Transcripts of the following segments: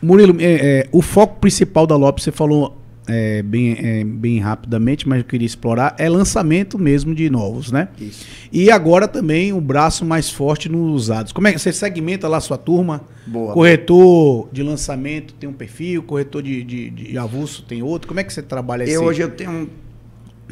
Murilo, o foco principal da Lopes, você falou bem rapidamente, mas eu queria explorar, é lançamento mesmo de novos, né? Isso. E agora também o braço mais forte nos usados. Como é que você segmenta lá a sua turma? Boa. Corretor de lançamento tem um perfil, corretor de avulso tem outro. Como é que você trabalha isso? Hoje eu tenho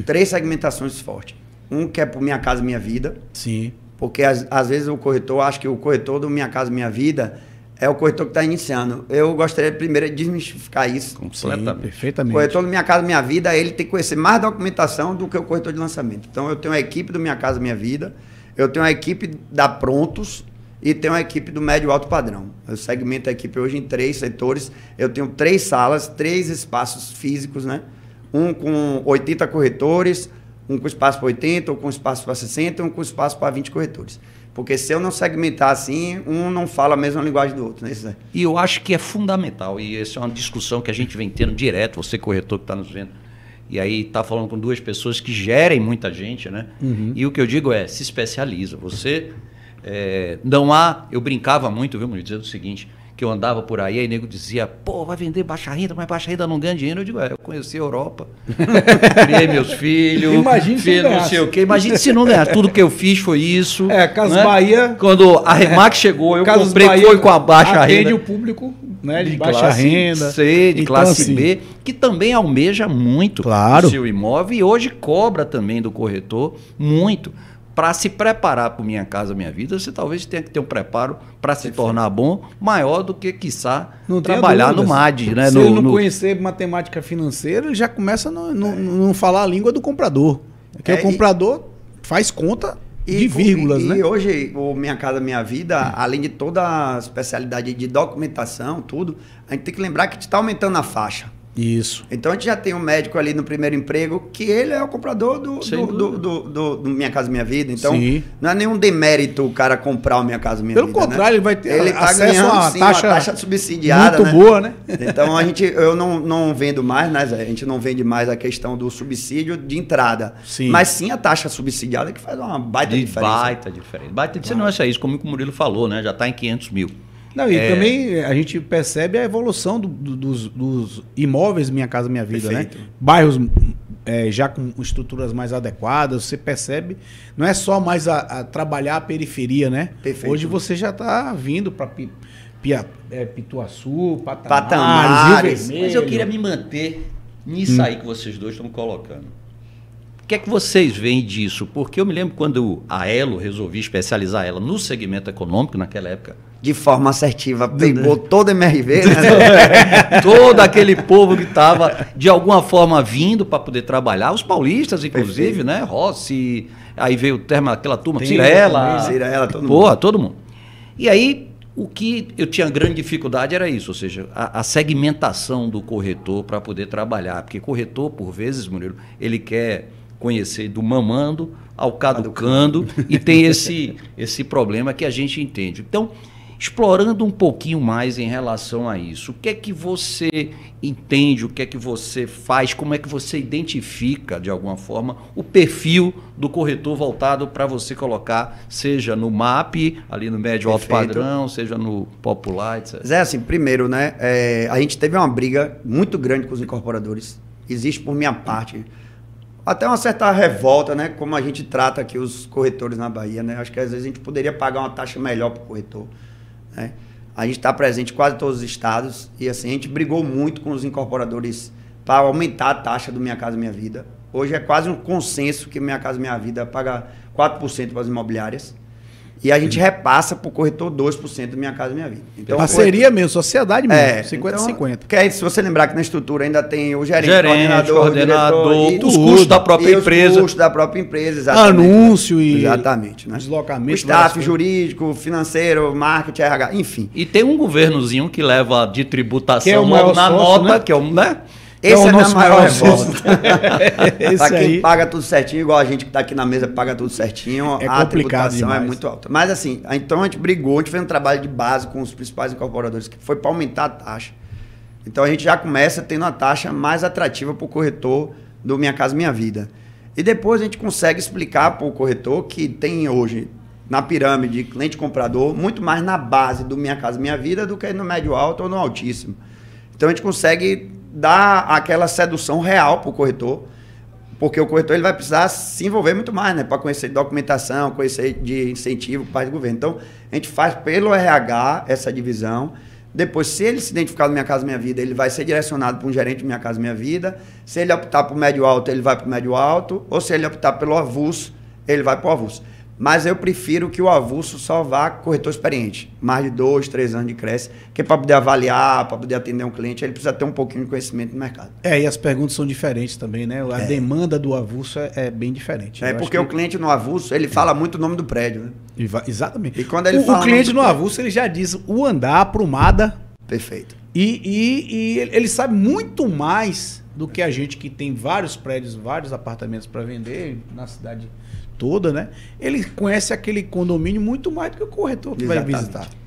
3 segmentações fortes. Um que é por Minha Casa Minha Vida. Sim. Porque às vezes o corretor, acho que o corretor do Minha Casa Minha Vida é o corretor que está iniciando. Eu gostaria primeiro de desmistificar isso. Completamente. Perfeitamente. O corretor do Minha Casa Minha Vida, ele tem que conhecer mais documentação do que o corretor de lançamento. Então eu tenho a equipe do Minha Casa Minha Vida, eu tenho a equipe da Prontos e tenho a equipe do médio alto padrão. Eu segmento a equipe hoje em 3 setores. Eu tenho 3 salas, 3 espaços físicos, né? Um com 80 corretores, um com espaço para 80, um com espaço para 60, um com espaço para 20 corretores. Porque se eu não segmentar assim, um não fala a mesma linguagem do outro, né? E eu acho que é fundamental, e essa é uma discussão que a gente vem tendo direto, você corretor que está nos vendo, e aí está falando com 2 pessoas que gerem muita gente, né? Uhum. E o que eu digo é, se especializa. Você, não há... Eu brincava muito, viu, dizendo o seguinte, que eu andava por aí nego dizia, pô, vai vender baixa renda, mas baixa renda não ganha dinheiro. Eu digo, eu conheci a Europa, criei meus filhos, imagine se não sei o quê. Imagine se não ganhar. Tudo que eu fiz foi isso. Casas Bahia... Quando a Remax chegou, eu Casas comprei, Bahia foi com a baixa renda. Atende o público, né, de baixa classe renda. C, de então, classe assim, B, que também almeja muito claro, o seu imóvel e hoje cobra também do corretor muito. Para se preparar para Minha Casa Minha Vida, você talvez tenha que ter um preparo para se tornar bom, maior do que, quiçá, trabalhar no MAD. Né? Se ele não conhecer matemática financeira, ele já começa a não falar a língua do comprador. Porque o comprador faz conta de vírgulas, né? E hoje, o Minha Casa Minha Vida, além de toda a especialidade de documentação, tudo, a gente tem que lembrar que está aumentando a faixa. Isso. Então a gente já tem um médico ali no primeiro emprego que ele é o comprador do Minha Casa Minha Vida. Então, sim, não é nenhum demérito o cara comprar o Minha Casa Minha Pelo Vida. Pelo contrário, né? ele vai ter ele tá acesso ganhando, a sim, uma taxa subsidiada. Muito boa, né? Então eu não vendo mais, né, Zé? A gente não vende mais a questão do subsídio de entrada. Sim. Mas sim a taxa subsidiada que faz uma baita diferença. Baita diferença. Baita diferença. Não é só isso, como o Murilo falou, né? Já está em 500 mil. Não, e também a gente percebe a evolução dos imóveis Minha Casa Minha Vida, perfeito, né? Bairros já com estruturas mais adequadas, você percebe, não é só mais a trabalhar a periferia, né? Perfeito. Hoje você já está vindo para Pituaçu, Patamares, mas eu queria me manter nisso aí que vocês dois estão colocando. O que é que vocês veem disso? Porque eu me lembro quando a Elo resolvi especializar ela no segmento econômico naquela época. De forma assertiva, pegou todo MRV, né? Todo aquele povo que estava, de alguma forma, vindo para poder trabalhar. Os paulistas, inclusive, né? Rossi, aí veio o termo, aquela turma, Cirela, todo mundo. Porra, todo mundo. E aí, o que eu tinha grande dificuldade era isso, ou seja, a segmentação do corretor para poder trabalhar. Porque corretor, por vezes, Murilo, ele quer conhecer do mamando ao caducando e tem esse problema que a gente entende. Então, explorando um pouquinho mais em relação a isso, o que é que você entende, o que é que você faz, como é que você identifica, de alguma forma, o perfil do corretor voltado para você colocar, seja no MAP, ali no médio alto padrão, seja no popular, etc. Zé, assim, primeiro, né, a gente teve uma briga muito grande com os incorporadores, existe por minha parte até uma certa revolta, né? Como a gente trata aqui os corretores na Bahia, né? Acho que às vezes a gente poderia pagar uma taxa melhor para o corretor, né? A gente está presente em quase todos os estados e assim, a gente brigou muito com os incorporadores para aumentar a taxa do Minha Casa Minha Vida. Hoje é quase um consenso que Minha Casa Minha Vida paga 4% para as imobiliárias. E a gente repassa para o corretor 2% do Minha Casa Minha Vida. Então, parceria mesmo, sociedade mesmo, 50-50. Então, porque aí, se você lembrar que na estrutura ainda tem o gerente, coordenador, diretor, os custos da própria empresa. Os custos da própria empresa, exatamente. Anúncio e exatamente, né? Deslocamento. O staff jurídico, financeiro, marketing, RH, enfim. E tem um governozinho que leva de tributação que é o maior na sócio, nota, né? Que é o... Né? Esse é a minha maior revolta. Para quem aí paga tudo certinho, igual a gente que está aqui na mesa paga tudo certinho, é a tributação demais. é muito alta. Mas assim, então a gente brigou, a gente fez um trabalho de base com os principais incorporadores, que foi para aumentar a taxa. Então a gente já começa tendo a taxa mais atrativa para o corretor do Minha Casa Minha Vida. E depois a gente consegue explicar para o corretor que tem hoje na pirâmide de cliente comprador, muito mais na base do Minha Casa Minha Vida do que no médio alto ou no altíssimo. Então a gente consegue dar aquela sedução real para o corretor, porque o corretor ele vai precisar se envolver muito mais, né? Para conhecer de documentação, conhecer de incentivo por parte do governo. Então, a gente faz pelo RH essa divisão. Depois, se ele se identificar no Minha Casa Minha Vida, ele vai ser direcionado para um gerente do Minha Casa Minha Vida. Se ele optar por médio alto, ele vai para o médio alto. Ou se ele optar pelo avulso, ele vai para o avulso. Mas eu prefiro que o avulso só vá corretor experiente. Mais de 2, 3 anos de Cresce. Que para poder avaliar, para poder atender um cliente, ele precisa ter um pouquinho de conhecimento do mercado. E as perguntas são diferentes também, né? A demanda do avulso é bem diferente. Porque o cliente no avulso, ele fala muito o nome do prédio, né? Exatamente. E quando ele fala o cliente no avulso, ele já diz o andar, a aprumada. Perfeito. E ele sabe muito mais do que a gente que tem vários prédios, vários apartamentos para vender na cidade toda, né? Ele conhece aquele condomínio muito mais do que o corretor que vai visitar.